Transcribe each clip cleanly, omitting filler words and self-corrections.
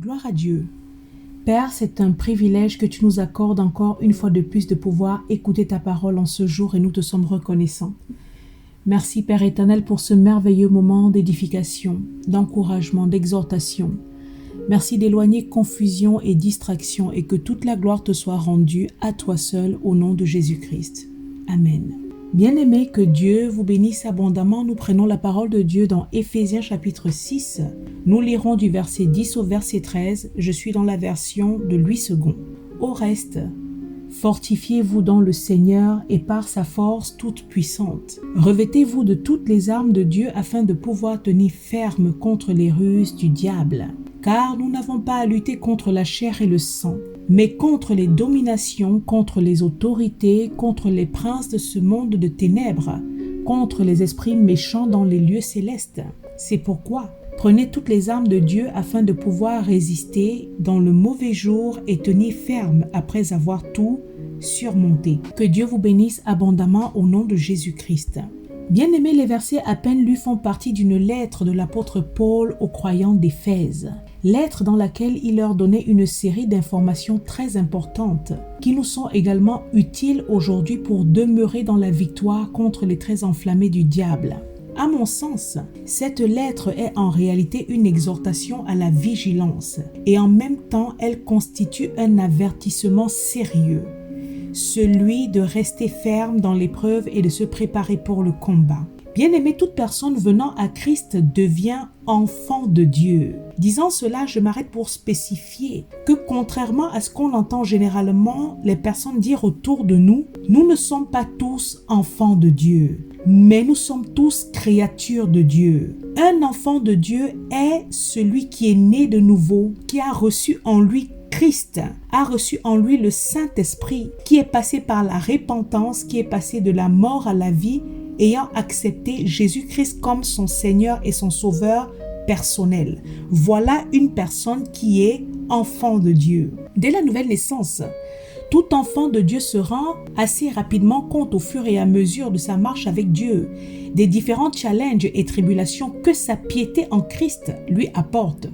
Gloire à Dieu. Père, c'est un privilège que tu nous accordes encore une fois de plus de pouvoir écouter ta parole en ce jour et nous te sommes reconnaissants. Merci Père éternel pour ce merveilleux moment d'édification, d'encouragement, d'exhortation. Merci d'éloigner confusion et distraction et que toute la gloire te soit rendue à toi seul au nom de Jésus-Christ. Amen. Bien-aimés, que Dieu vous bénisse abondamment. Nous prenons la parole de Dieu dans Éphésiens chapitre 6. Nous lirons du verset 10 au verset 13. Je suis dans la version de Louis II. Au reste, fortifiez-vous dans le Seigneur et par sa force toute puissante. Revêtez-vous de toutes les armes de Dieu afin de pouvoir tenir ferme contre les ruses du diable. Car nous n'avons pas à lutter contre la chair et le sang, mais contre les dominations, contre les autorités, contre les princes de ce monde de ténèbres, contre les esprits méchants dans les lieux célestes. C'est pourquoi prenez toutes les armes de Dieu afin de pouvoir résister dans le mauvais jour et tenir ferme après avoir tout surmonté. Que Dieu vous bénisse abondamment au nom de Jésus-Christ. Bien-aimés, les versets à peine lus font partie d'une lettre de l'apôtre Paul aux croyants d'Éphèse. Lettre dans laquelle il leur donnait une série d'informations très importantes qui nous sont également utiles aujourd'hui pour demeurer dans la victoire contre les traits enflammés du diable. À mon sens, cette lettre est en réalité une exhortation à la vigilance et en même temps elle constitue un avertissement sérieux, celui de rester ferme dans l'épreuve et de se préparer pour le combat. Bien-aimé, toute personne venant à Christ devient enfant de Dieu. Disant cela, je m'arrête pour spécifier que contrairement à ce qu'on entend généralement les personnes dire autour de nous, nous ne sommes pas tous enfants de Dieu, mais nous sommes tous créatures de Dieu. Un enfant de Dieu est celui qui est né de nouveau, qui a reçu en lui Christ, a reçu en lui le Saint-Esprit, qui est passé par la repentance, qui est passé de la mort à la vie, ayant accepté Jésus-Christ comme son Seigneur et son Sauveur personnel. Voilà une personne qui est enfant de Dieu. Dès la nouvelle naissance, tout enfant de Dieu se rend assez rapidement compte au fur et à mesure de sa marche avec Dieu des différents challenges et tribulations que sa piété en Christ lui apporte,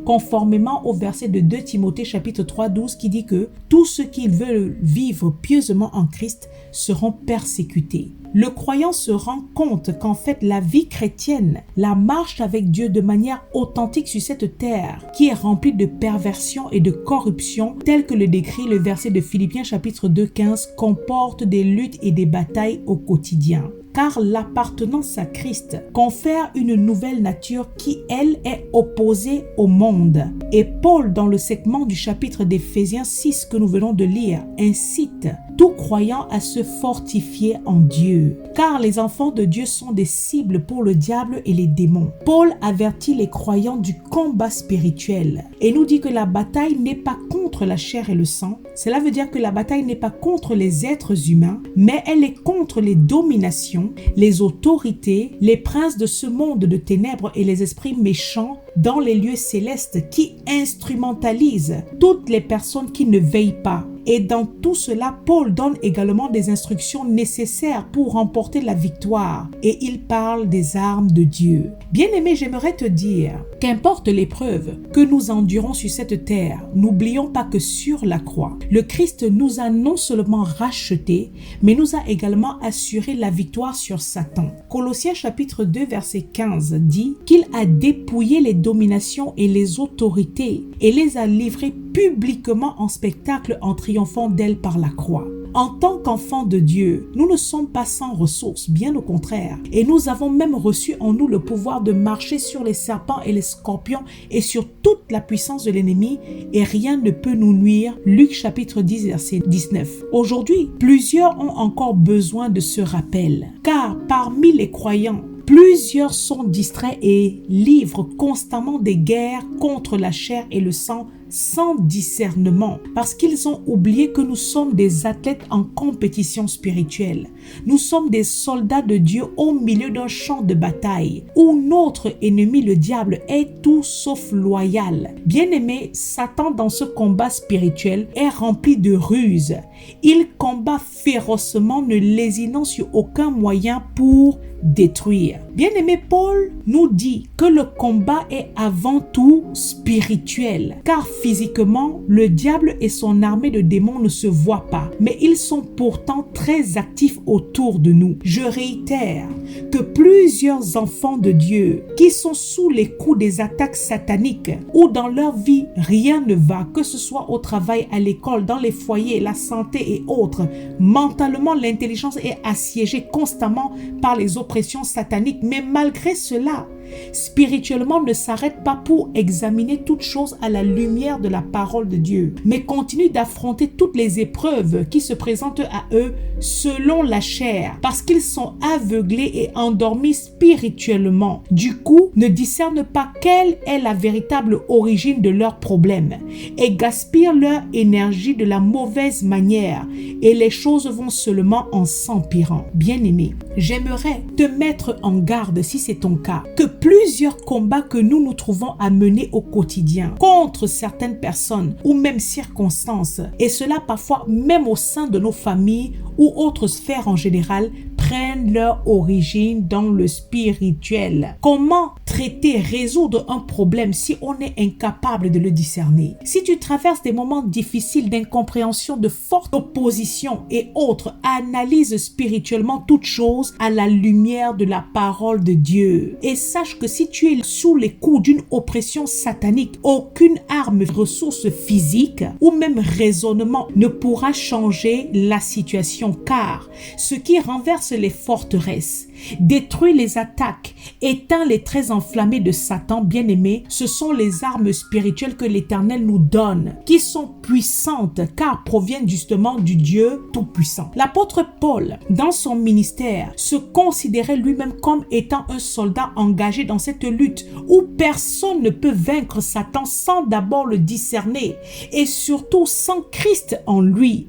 conformément au verset de 2 Timothée chapitre 3, 12 qui dit que tous ceux qui veulent vivre pieusement en Christ seront persécutés. Le croyant se rend compte qu'en fait la vie chrétienne, la marche avec Dieu de manière authentique sur cette terre qui est remplie de perversion et de corruption, tel que le décrit le verset de Philippiens chapitre 2, 15, comporte des luttes et des batailles au quotidien. Car l'appartenance à Christ confère une nouvelle nature qui, elle, est opposée au monde. Et Paul, dans le segment du chapitre d'Éphésiens 6 que nous venons de lire, incite tout croyant à se fortifier en Dieu. Car les enfants de Dieu sont des cibles pour le diable et les démons. Paul avertit les croyants du combat spirituel et nous dit que la bataille n'est pas contre la chair et le sang. Cela veut dire que la bataille n'est pas contre les êtres humains, mais elle est contre les dominations, les autorités, les princes de ce monde de ténèbres et les esprits méchants dans les lieux célestes qui instrumentalisent toutes les personnes qui ne veillent pas. Et dans tout cela, Paul donne également des instructions nécessaires pour remporter la victoire. Et il parle des armes de Dieu. Bien-aimé, j'aimerais te dire, qu'importe l'épreuve que nous endurons sur cette terre, n'oublions pas que sur la croix, le Christ nous a non seulement rachetés, mais nous a également assuré la victoire sur Satan. Colossiens chapitre 2 verset 15 dit qu'il a dépouillé les dominations et les autorités et les a livrées publiquement en spectacle en triomphant d'elle par la croix. En tant qu'enfants de Dieu, nous ne sommes pas sans ressources, bien au contraire. Et nous avons même reçu en nous le pouvoir de marcher sur les serpents et les scorpions et sur toute la puissance de l'ennemi et rien ne peut nous nuire. Luc chapitre 10 verset 19. Aujourd'hui, plusieurs ont encore besoin de ce rappel. Car parmi les croyants, plusieurs sont distraits et livrent constamment des guerres contre la chair et le sang sans discernement parce qu'ils ont oublié que nous sommes des athlètes en compétition spirituelle. Nous sommes des soldats de Dieu au milieu d'un champ de bataille où notre ennemi, le diable, est tout sauf loyal. Bien-aimé, Satan dans ce combat spirituel est rempli de ruses. Il combat férocement, ne lésinant sur aucun moyen pour détruire. Bien-aimé, Paul nous dit que le combat est avant tout spirituel, car physiquement, le diable et son armée de démons ne se voient pas, mais ils sont pourtant très actifs autour de nous. Je réitère que plusieurs enfants de Dieu qui sont sous les coups des attaques sataniques ou dans leur vie, rien ne va, que ce soit au travail, à l'école, dans les foyers, la santé et autres. Mentalement, l'intelligence est assiégée constamment par les oppressions sataniques, mais malgré cela, spirituellement ne s'arrête pas pour examiner toutes choses à la lumière de la parole de Dieu, mais continue d'affronter toutes les épreuves qui se présentent à eux selon la chair, parce qu'ils sont aveuglés et endormis spirituellement. Du coup, ne discernent pas quelle est la véritable origine de leurs problèmes et gaspillent leur énergie de la mauvaise manière, et les choses vont seulement en s'empirant. Bien-aimé, j'aimerais te mettre en garde, si c'est ton cas, que plusieurs combats que nous nous trouvons à mener au quotidien contre certaines personnes ou même circonstances, et cela parfois même au sein de nos familles ou autres sphères en général, prennent leur origine dans le spirituel. Comment traiter, résoudre un problème si on est incapable de le discerner? Si tu traverses des moments difficiles d'incompréhension, de forte opposition et autres, analyse spirituellement toutes choses à la lumière de la parole de Dieu. Et sache que si tu es sous les coups d'une oppression satanique, aucune arme, ressource physique ou même raisonnement ne pourra changer la situation, car ce qui renverse les forteresses, détruit les attaques, éteint les traits enflammés de Satan, bien-aimé, ce sont les armes spirituelles que l'Éternel nous donne, qui sont puissantes car proviennent justement du Dieu Tout-Puissant. L'apôtre Paul, dans son ministère, se considérait lui-même comme étant un soldat engagé dans cette lutte où personne ne peut vaincre Satan sans d'abord le discerner et surtout sans Christ en lui.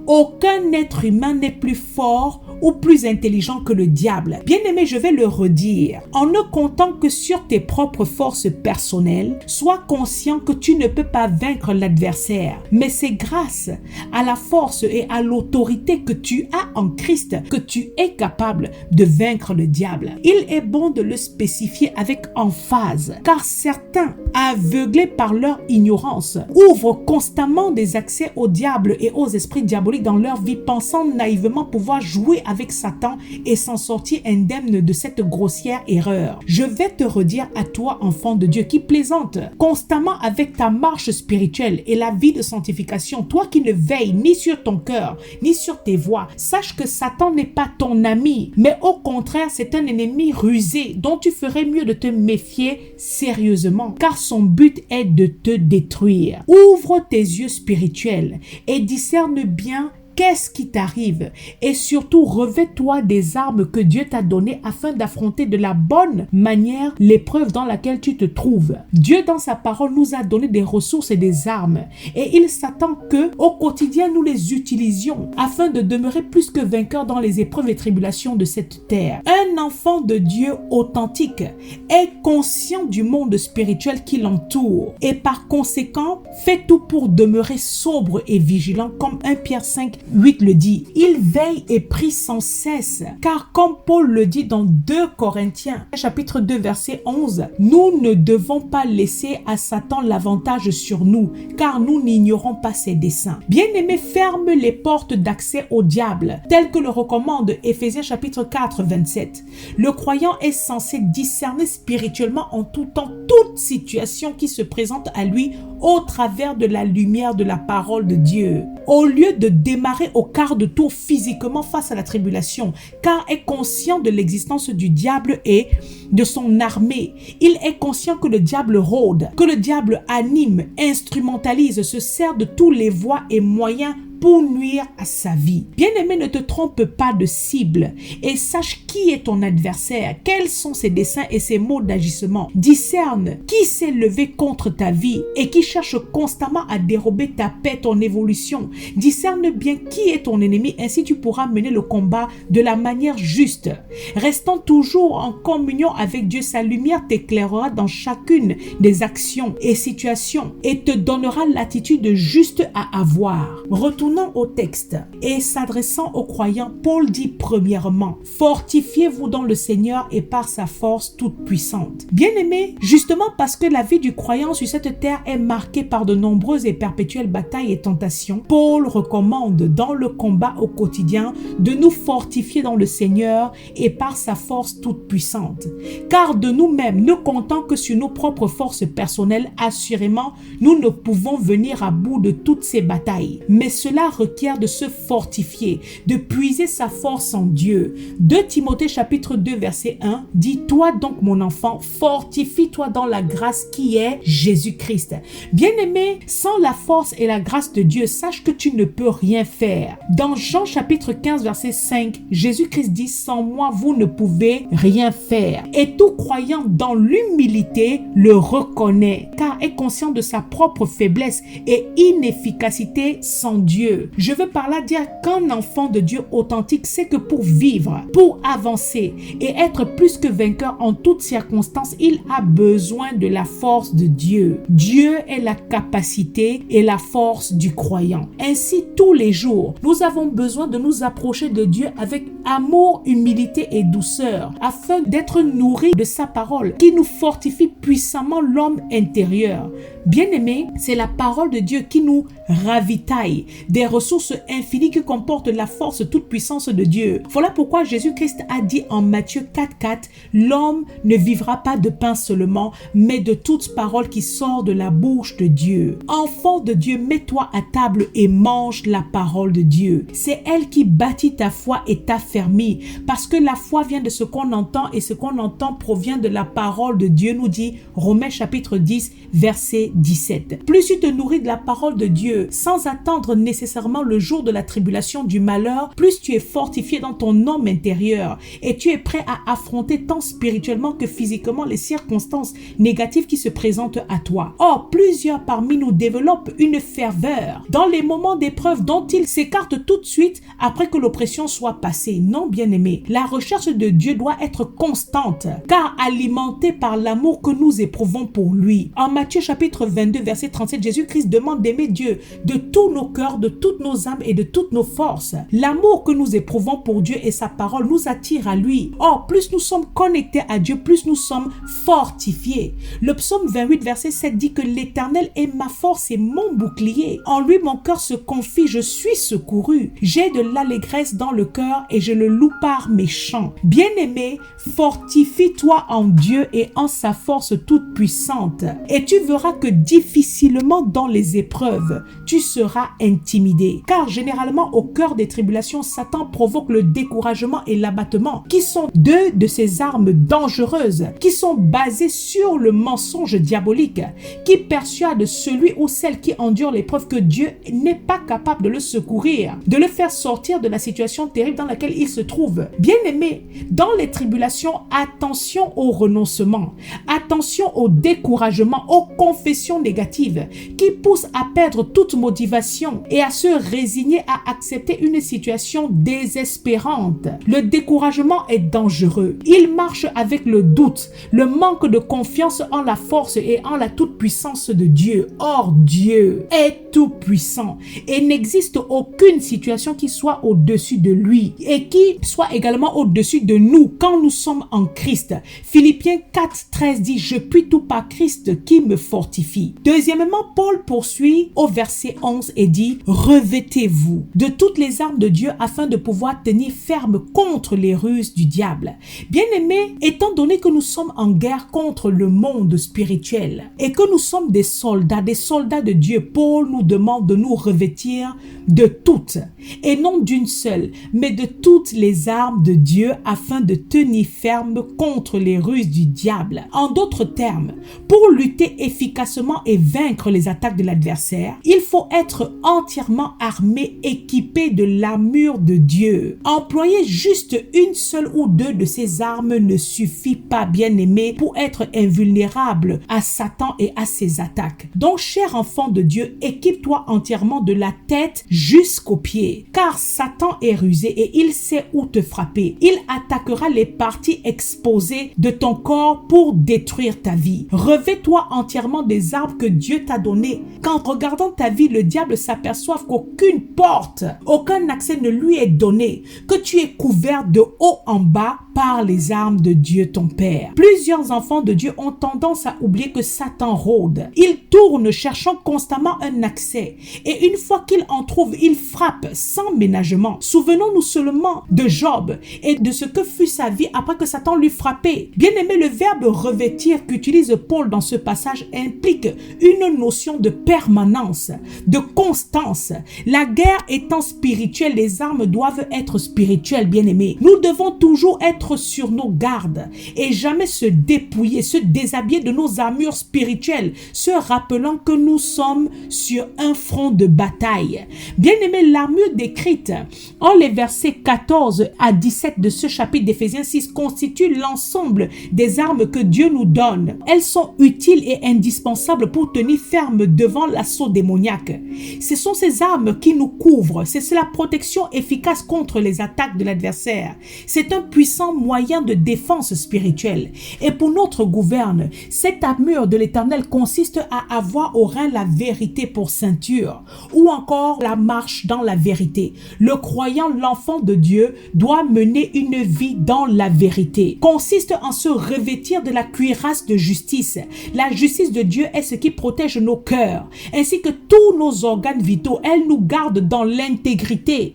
Aucun être humain n'est plus fort ou plus intelligent que le diable. Bien-aimé, je vais le redire. En ne comptant que sur tes propres forces personnelles, sois conscient que tu ne peux pas vaincre l'adversaire. Mais c'est grâce à la force et à l'autorité que tu as en Christ que tu es capable de vaincre le diable. Il est bon de le spécifier avec emphase, car certains, aveuglés par leur ignorance, ouvrent constamment des accès au diable et aux esprits diaboliques dans leur vie, pensant naïvement pouvoir jouer avec Satan et s'en sortir indemne de cette grossière erreur. Je vais te redire à toi, enfant de Dieu, qui plaisante constamment avec ta marche spirituelle et la vie de sanctification, toi qui ne veilles ni sur ton cœur, ni sur tes voies, sache que Satan n'est pas ton ami, mais au contraire, c'est un ennemi rusé dont tu ferais mieux de te méfier sérieusement, car son but est de te détruire. Ouvre tes yeux spirituels et discerne bien qu'est-ce qui t'arrive, et surtout revêt-toi des armes que Dieu t'a données afin d'affronter de la bonne manière l'épreuve dans laquelle tu te trouves. Dieu dans sa parole nous a donné des ressources et des armes, et il s'attend que au quotidien nous les utilisions afin de demeurer plus que vainqueurs dans les épreuves et tribulations de cette terre. Un enfant de Dieu authentique est conscient du monde spirituel qui l'entoure et par conséquent fait tout pour demeurer sobre et vigilant, comme 1 Pierre 5:8 le dit. Il veille et prie sans cesse, car comme Paul le dit dans 2 Corinthiens chapitre 2 verset 11, nous ne devons pas laisser à Satan l'avantage sur nous, car nous n'ignorons pas ses desseins. Bien-aimé, ferme les portes d'accès au diable, tel que le recommande Éphésiens chapitre 4 27. Le croyant est censé discerner spirituellement en tout temps toute situation qui se présente à lui au travers de la lumière de la parole de Dieu. Au lieu de démarrer au quart de tour physiquement face à la tribulation, car est conscient de l'existence du diable et de son armée. Il est conscient que le diable rôde, que le diable anime, instrumentalise, se sert de tous les voies et moyens pour nuire à sa vie. Bien-aimé, ne te trompe pas de cible et sache qui est ton adversaire, quels sont ses desseins et ses modes d'agissement. Discerne qui s'est levé contre ta vie et qui cherche constamment à dérober ta paix, ton évolution. Discerne bien qui est ton ennemi, ainsi tu pourras mener le combat de la manière juste. Restant toujours en communion avec Dieu, sa lumière t'éclairera dans chacune des actions et situations et te donnera l'attitude juste à avoir. Retourne Retournons au texte et s'adressant aux croyants, Paul dit premièrement, fortifiez-vous dans le Seigneur et par sa force toute puissante. Bien-aimés, justement parce que la vie du croyant sur cette terre est marquée par de nombreuses et perpétuelles batailles et tentations, Paul recommande dans le combat au quotidien de nous fortifier dans le Seigneur et par sa force toute puissante. Car de nous-mêmes, ne comptant que sur nos propres forces personnelles, assurément, nous ne pouvons venir à bout de toutes ces batailles. Mais cela requiert de se fortifier, de puiser sa force en Dieu. 2 Timothée chapitre 2 verset 1 dit « Toi donc mon enfant, fortifie-toi dans la grâce qui est Jésus-Christ. » Bien-aimé, sans la force et la grâce de Dieu, sache que tu ne peux rien faire. Dans Jean chapitre 15 verset 5, Jésus-Christ dit « Sans moi, vous ne pouvez rien faire. » Et tout croyant dans l'humilité le reconnaît, car est conscient de sa propre faiblesse et inefficacité sans Dieu. Je veux par là dire qu'un enfant de Dieu authentique sait que pour vivre, pour avancer et être plus que vainqueur en toutes circonstances, il a besoin de la force de Dieu. Dieu est la capacité et la force du croyant. Ainsi, tous les jours, nous avons besoin de nous approcher de Dieu avec amour, humilité et douceur, afin d'être nourris de sa parole qui nous fortifie puissamment l'homme intérieur. Bien-aimés, c'est la parole de Dieu qui nous ravitaille des ressources infinies que comporte la force toute puissance de Dieu. Voilà pourquoi Jésus-Christ a dit en Matthieu 4,4 « L'homme ne vivra pas de pain seulement, mais de toute parole qui sort de la bouche de Dieu. » Enfant de Dieu, mets-toi à table et mange la parole de Dieu. C'est elle qui bâtit ta foi et t'affermit, parce que la foi vient de ce qu'on entend et ce qu'on entend provient de la parole de Dieu, nous dit Romains chapitre 10 verset 17. Plus tu te nourris de la parole de Dieu sans attendre nécessairement le jour de la tribulation du malheur, plus tu es fortifié dans ton homme intérieur et tu es prêt à affronter tant spirituellement que physiquement les circonstances négatives qui se présentent à toi. Or, plusieurs parmi nous développent une ferveur dans les moments d'épreuve dont ils s'écartent tout de suite après que l'oppression soit passée. Non, bien-aimé, la recherche de Dieu doit être constante, car alimentée par l'amour que nous éprouvons pour lui. En Matthieu chapitre 22 verset 37, Jésus-Christ demande d'aimer Dieu de tous nos cœurs, de toutes nos âmes et de toutes nos forces. L'amour que nous éprouvons pour Dieu et sa parole nous attire à lui. Or, plus nous sommes connectés à Dieu, plus nous sommes fortifiés. Le psaume 28 verset 7 dit que l'Éternel est ma force et mon bouclier. En lui, mon cœur se confie, je suis secouru. J'ai de l'allégresse dans le cœur et je le loue par mes chants. Bien-aimé, fortifie-toi en Dieu et en sa force toute puissante. Et tu verras que difficilement dans les épreuves, tu seras intimidé. Car généralement, au cœur des tribulations, Satan provoque le découragement et l'abattement, qui sont deux de ces armes dangereuses, qui sont basées sur le mensonge diabolique, qui persuade celui ou celle qui endure l'épreuve que Dieu n'est pas capable de le secourir, de le faire sortir de la situation terrible dans laquelle il se trouve. Bien-aimé, dans les tribulations, attention au renoncement, attention au découragement, aux confessions négatives qui poussent à perdre toute motivation et à se résigner à accepter une situation désespérante. Le découragement est dangereux. Il marche avec le doute, le manque de confiance en la force et en la toute-puissance de Dieu. Or, Dieu est tout-puissant et n'existe aucune situation qui soit au-dessus de lui et qui soit également au-dessus de nous quand nous sommes en Christ. Philippiens 4,13 dit « Je puis tout par Christ qui me fortifie ». Deuxièmement, Paul poursuit au verset 11 et dit « Revêtez-vous de toutes les armes de Dieu afin de pouvoir tenir ferme contre les ruses du diable. » Bien-aimés, étant donné que nous sommes en guerre contre le monde spirituel et que nous sommes des soldats de Dieu, Paul nous demande de nous revêtir de toutes, et non d'une seule, mais de toutes les armes de Dieu afin de tenir ferme contre les ruses du diable. En d'autres termes, pour lutter efficacement et vaincre les attaques de l'adversaire, il faut être entièrement armé, équipé de l'armure de Dieu. Employer juste une seule ou deux de ces armes ne suffit pas, bien-aimé, pour être invulnérable à Satan et à ses attaques. Donc, cher enfant de Dieu, équipe-toi entièrement de la tête jusqu'aux pieds, car Satan est rusé et il sait où te frapper. Il attaquera les parties exposées de ton corps pour détruire ta vie. Revêt-toi entièrement des armes que Dieu t'a données. Qu'en regardant ta vie, le diable s'aperçoit soif qu'aucune porte, aucun accès ne lui est donné, que tu es couvert de haut en bas par les armes de Dieu ton Père. Plusieurs enfants de Dieu ont tendance à oublier que Satan rôde. Il tourne cherchant constamment un accès et une fois qu'il en trouve, il frappe sans ménagement. Souvenons-nous seulement de Job et de ce que fut sa vie après que Satan lui frappait. Bien aimé, le verbe revêtir qu'utilise Paul dans ce passage implique une notion de permanence, de constance. La guerre étant spirituelle, les armes doivent être spirituelles, bien aimé. Nous devons toujours être sur nos gardes et jamais se dépouiller, se déshabiller de nos armures spirituelles, se rappelant que nous sommes sur un front de bataille. Bien aimé, l'armure décrite en les versets 14 à 17 de ce chapitre d'Éphésiens 6 constitue l'ensemble des armes que Dieu nous donne. Elles sont utiles et indispensables pour tenir ferme devant l'assaut démoniaque. Ce sont ces armes qui nous couvrent. C'est la protection efficace contre les attaques de l'adversaire. C'est un puissant moyen de défense spirituelle. Et pour notre gouverne, cette armure de l'Éternel consiste à avoir au rein la vérité pour ceinture ou encore la marche dans la vérité. Le croyant, l'enfant de Dieu, doit mener une vie dans la vérité. Consiste en se revêtir de la cuirasse de justice. La justice de Dieu est ce qui protège nos cœurs, ainsi que tous nos organes vitaux. Elle nous garde dans l'intégrité.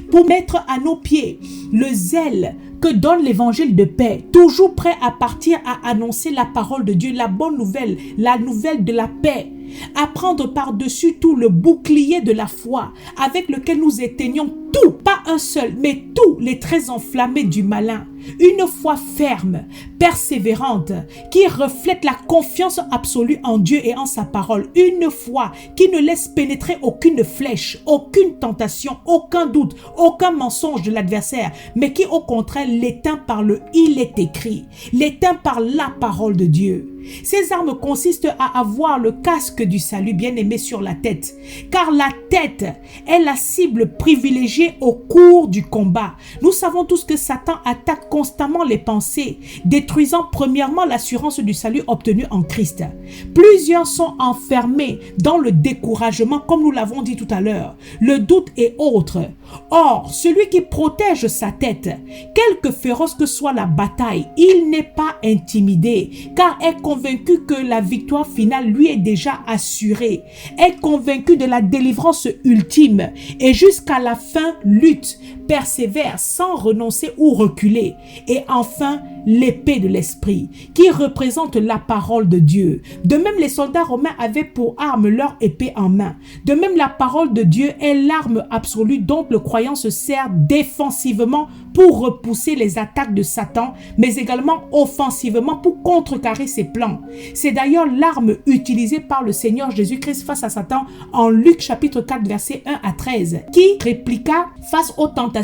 Pour mettre à nos pieds le zèle que donne l'évangile de paix, toujours prêt à partir à annoncer la parole de Dieu, la bonne nouvelle, la nouvelle de la paix. À prendre par-dessus tout le bouclier de la foi avec lequel nous éteignons tout, pas un seul, mais tous les traits enflammés du malin. Une foi ferme, persévérante, qui reflète la confiance absolue en Dieu et en sa parole. Une foi qui ne laisse pénétrer aucune flèche, aucune tentation, aucun doute, aucun mensonge de l'adversaire, mais qui au contraire l'éteint par le « il est écrit », l'éteint par la parole de Dieu. Ces armes consistent à avoir le casque du salut bien-aimé sur la tête, car la tête est la cible privilégiée au cours du combat. Nous savons tous que Satan attaque constamment les pensées, détruisant premièrement l'assurance du salut obtenu en Christ. Plusieurs sont enfermés dans le découragement, comme nous l'avons dit tout à l'heure, le doute et autres. Or, celui qui protège sa tête, quelque féroce que soit la bataille, il n'est pas intimidé, car est convaincu que la victoire finale lui est déjà assurée, est convaincu de la délivrance ultime et jusqu'à la fin lutte, persévère sans renoncer ou reculer. Et enfin, l'épée de l'esprit qui représente la parole de Dieu. De même, les soldats romains avaient pour arme leur épée en main. De même, la parole de Dieu est l'arme absolue dont le croyant se sert défensivement pour repousser les attaques de Satan, mais également offensivement pour contrecarrer ses plans. C'est d'ailleurs l'arme utilisée par le Seigneur Jésus-Christ face à Satan en Luc chapitre 4 versets 1 à 13, qui répliqua face aux tentations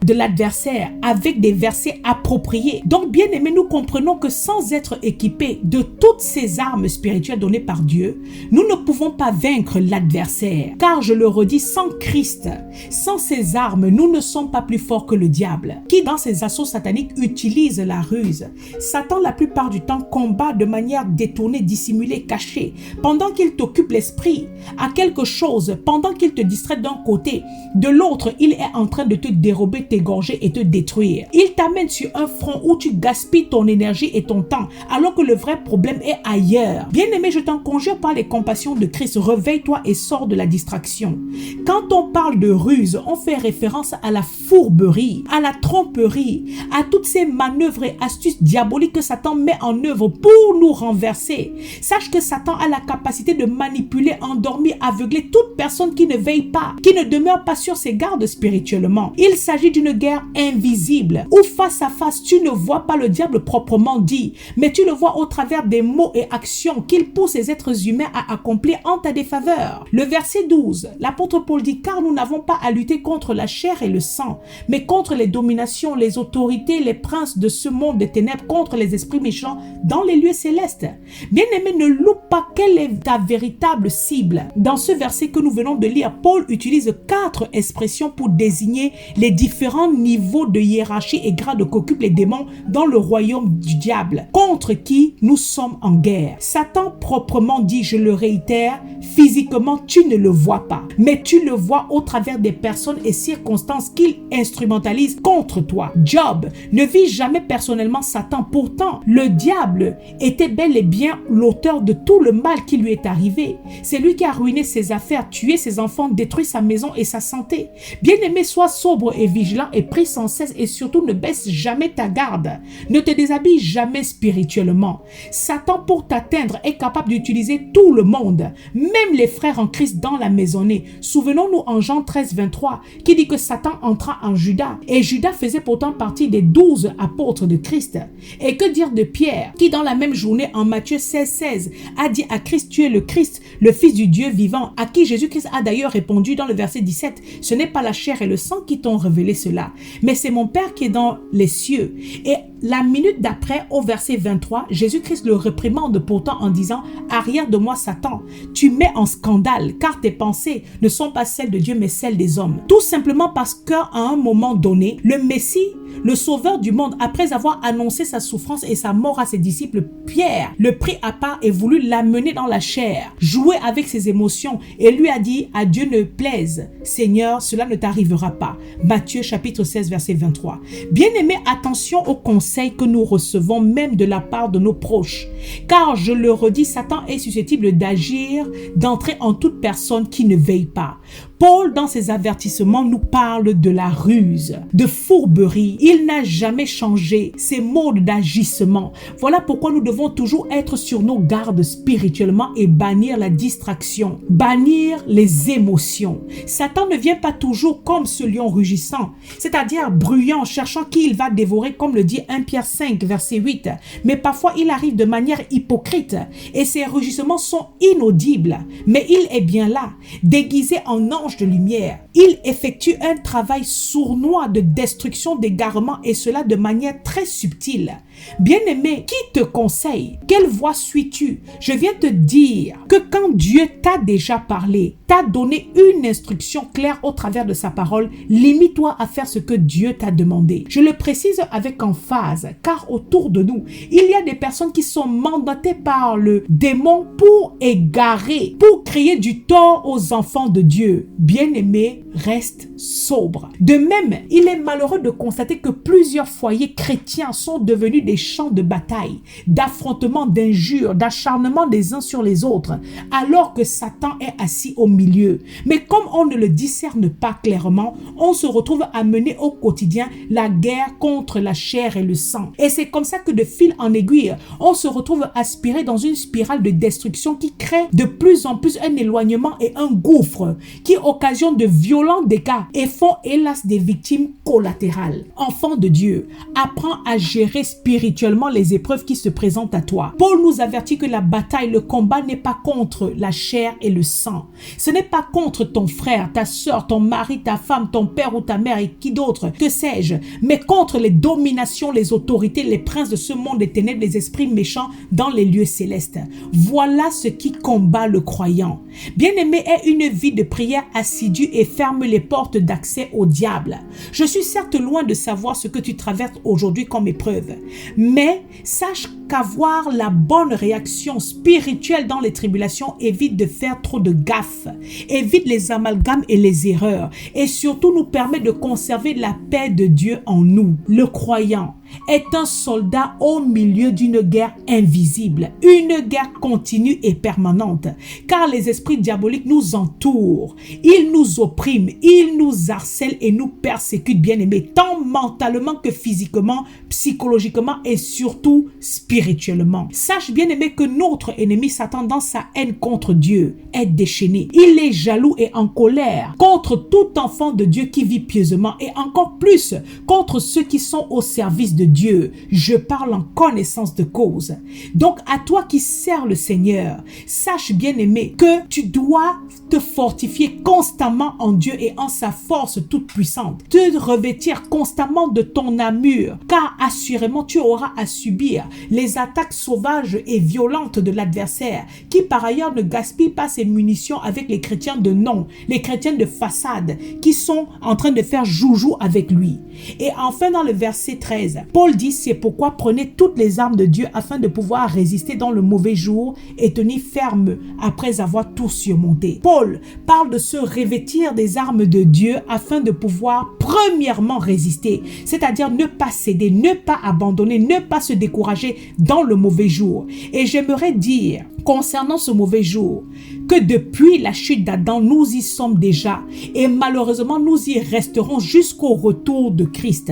de l'adversaire avec des versets appropriés. Donc bien aimés, nous comprenons que sans être équipés de toutes ces armes spirituelles données par Dieu, nous ne pouvons pas vaincre l'adversaire. Car je le redis, sans Christ, sans ces armes, nous ne sommes pas plus forts que le diable, qui dans ses assauts sataniques utilise la ruse. Satan la plupart du temps combat de manière détournée, dissimulée, cachée. Pendant qu'il t'occupe l'esprit à quelque chose, pendant qu'il te distrait d'un côté, de l'autre, il est en train de te dérober, t'égorger et te détruire. Il t'amène sur un front où tu gaspilles ton énergie et ton temps, alors que le vrai problème est ailleurs. Bien-aimé, je t'en conjure par les compassions de Christ, réveille-toi et sors de la distraction. Quand on parle de ruse, on fait référence à la fourberie, à la tromperie, à toutes ces manœuvres et astuces diaboliques que Satan met en œuvre pour nous renverser. Sache que Satan a la capacité de manipuler, endormir, aveugler toute personne qui ne veille pas, qui ne demeure pas sur ses gardes spirituellement. Il s'agit d'une guerre invisible où face à face, tu ne vois pas le diable proprement dit, mais tu le vois au travers des mots et actions qu'il pousse les êtres humains à accomplir en ta défaveur. Le verset 12, l'apôtre Paul dit: car nous n'avons pas à lutter contre la chair et le sang, mais contre les dominations, les autorités, les princes de ce monde des ténèbres, contre les esprits méchants dans les lieux célestes. Bien-aimé, ne loupe pas quelle est ta véritable cible. Dans ce verset que nous venons de lire, Paul utilise 4 expressions pour désigner les différents niveaux de hiérarchie et grades qu'occupent les démons dans le royaume du diable, contre qui nous sommes en guerre. Satan proprement dit, je le réitère, physiquement, tu ne le vois pas, mais tu le vois au travers des personnes et circonstances qu'il instrumentalise contre toi. Job ne vit jamais personnellement Satan. Pourtant, le diable était bel et bien l'auteur de tout le mal qui lui est arrivé. C'est lui qui a ruiné ses affaires, tué ses enfants, détruit sa maison et sa santé. Bien-aimé, sois sobre et vigilant et prie sans cesse et surtout ne baisse jamais ta garde. Ne te déshabille jamais spirituellement. Satan, pour t'atteindre, est capable d'utiliser tout le monde, même les frères en Christ dans la maisonnée. Souvenons-nous en Jean 13, 23, qui dit que Satan entra en Judas. Et Judas faisait pourtant partie des 12 apôtres de Christ. Et que dire de Pierre, qui dans la même journée en Matthieu 16, 16, a dit à Christ, tu es le Christ, le Fils du Dieu vivant, à qui Jésus-Christ a d'ailleurs répondu dans le verset 17, ce n'est pas la chair et le sang qui t'ont révélé cela, mais c'est mon Père qui est dans les cieux. Et la minute d'après, au verset 23, Jésus-Christ le réprimande pourtant en disant, arrière de moi Satan, tu mets en scandale, car tes pensées ne sont pas celles de Dieu, mais celles des hommes. Tout simplement parce qu'à un moment donné, le Messie, le sauveur du monde, après avoir annoncé sa souffrance et sa mort à ses disciples, Pierre le prit à part et voulut l'amener dans la chair, jouer avec ses émotions et lui a dit, à Dieu ne plaise, Seigneur, cela ne t'arrivera pas. Matthieu chapitre 16 verset 23. Bien-aimés, attention aux conseils que nous recevons même de la part de nos proches, car je le redis, Satan est susceptible d'agir, d'entrer en toute personne qui ne veille pas. Paul, dans ses avertissements, nous parle de la ruse, de fourberie. Il n'a jamais changé ses modes d'agissement. Voilà pourquoi nous devons toujours être sur nos gardes spirituellement et bannir la distraction, bannir les émotions. Satan ne vient pas toujours comme ce lion rugissant, c'est-à-dire bruyant, cherchant qui il va dévorer, comme le dit 1 Pierre 5, verset 8. Mais parfois, il arrive de manière hypocrite et ses rugissements sont inaudibles. Mais il est bien là, déguisé en ange de lumière. Il effectue un travail sournois de destruction, d'égarement et cela de manière très subtile. Bien-aimé, qui te conseille? Quelle voie suis-tu? Je viens te dire que quand Dieu t'a déjà parlé, t'a donné une instruction claire au travers de sa parole, limite-toi à faire ce que Dieu t'a demandé. Je le précise avec emphase, car autour de nous, il y a des personnes qui sont mandatées par le démon pour égarer, pour créer du tort aux enfants de Dieu. Bien-aimé, reste sobre. De même, il est malheureux de constater que plusieurs foyers chrétiens sont devenus des champs de bataille, d'affrontements, d'injures, d'acharnement des uns sur les autres, alors que Satan est assis au milieu. Mais comme on ne le discerne pas clairement, on se retrouve à mener au quotidien la guerre contre la chair et le sang. Et c'est comme ça que de fil en aiguille, on se retrouve aspiré dans une spirale de destruction qui crée de plus en plus un éloignement et un gouffre qui occasionne de violents dégâts et font hélas des victimes collatérales. Enfant de Dieu, apprends à gérer spirituellement les épreuves qui se présentent à toi. Paul nous avertit que la bataille, le combat n'est pas contre la chair et le sang. Ce n'est pas contre ton frère, ta soeur, ton mari, ta femme, ton père ou ta mère et qui d'autre, que sais-je, mais contre les dominations, les autorités, les princes de ce monde des ténèbres, les esprits méchants dans les lieux célestes. Voilà ce qui combat le croyant. Bien-aimé, aie une vie de prière assidue et ferme les portes d'accès au diable. Je suis certes loin de savoir ce que tu traverses aujourd'hui comme épreuve, mais sache qu'avoir la bonne réaction spirituelle dans les tribulations évite de faire trop de gaffes, évite les amalgames et les erreurs, et surtout nous permet de conserver la paix de Dieu en nous. Le croyant est un soldat au milieu d'une guerre invisible, une guerre continue et permanente, car les esprits diaboliques nous entourent, ils nous oppriment, ils nous harcèlent et nous persécutent, bien-aimés, tant mentalement que physiquement, psychologiquement et surtout spirituellement. Sache, bien-aimé, que notre ennemi Satan, dans sa haine contre Dieu, est déchaîné. Il est jaloux et en colère contre tout enfant de Dieu qui vit pieusement et encore plus contre ceux qui sont au service de Dieu. Je parle en connaissance de cause. Donc à toi qui sers le Seigneur, sache, bien-aimé, que tu dois te fortifier constamment en Dieu et en sa force toute puissante. Te revêtir constamment de ton armure, car assurément tu auras à subir les attaques sauvages et violentes de l'adversaire, qui par ailleurs ne gaspille pas ses munitions avec les chrétiens de nom, les chrétiens de façade, qui sont en train de faire joujou avec lui. Et enfin, dans le verset 13, Paul dit, c'est pourquoi prenez toutes les armes de Dieu afin de pouvoir résister dans le mauvais jour et tenir ferme après avoir tout tout surmonter. Paul parle de se revêtir des armes de Dieu afin de pouvoir premièrement résister, c'est-à-dire ne pas céder, ne pas abandonner, ne pas se décourager dans le mauvais jour. Et j'aimerais dire concernant ce mauvais jour que depuis la chute d'Adam, nous y sommes déjà et malheureusement nous y resterons jusqu'au retour de Christ.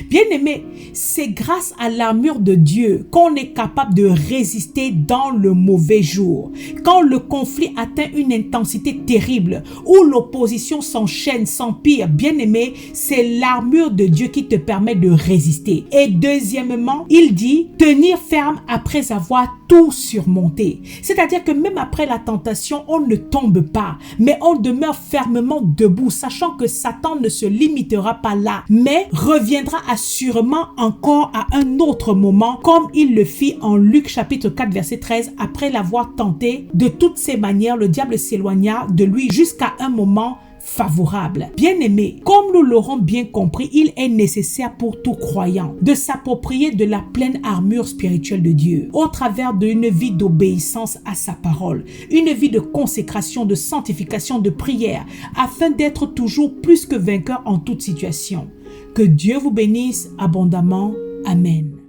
Bien-aimés, c'est grâce à l'armure de Dieu qu'on est capable de résister dans le mauvais jour. Quand le conflit atteint une intensité terrible, où l'opposition s'enchaîne, s'empire, bien-aimé, c'est l'armure de Dieu qui te permet de résister. Et deuxièmement, il dit tenir ferme après avoir tout surmonté. C'est-à-dire que même après la tentation, on ne tombe pas, mais on demeure fermement debout, sachant que Satan ne se limitera pas là, mais reviendra assurément encore à un autre moment, comme il le fit en Luc chapitre 4 verset 13, après l'avoir tenté. De toutes ces manières, le diable s'éloigna de lui jusqu'à un moment favorable. Bien-aimé, comme nous l'aurons bien compris, il est nécessaire pour tout croyant de s'approprier de la pleine armure spirituelle de Dieu au travers d'une vie d'obéissance à sa parole, une vie de consécration, de sanctification, de prière, afin d'être toujours plus que vainqueur en toute situation. Que Dieu vous bénisse abondamment. Amen.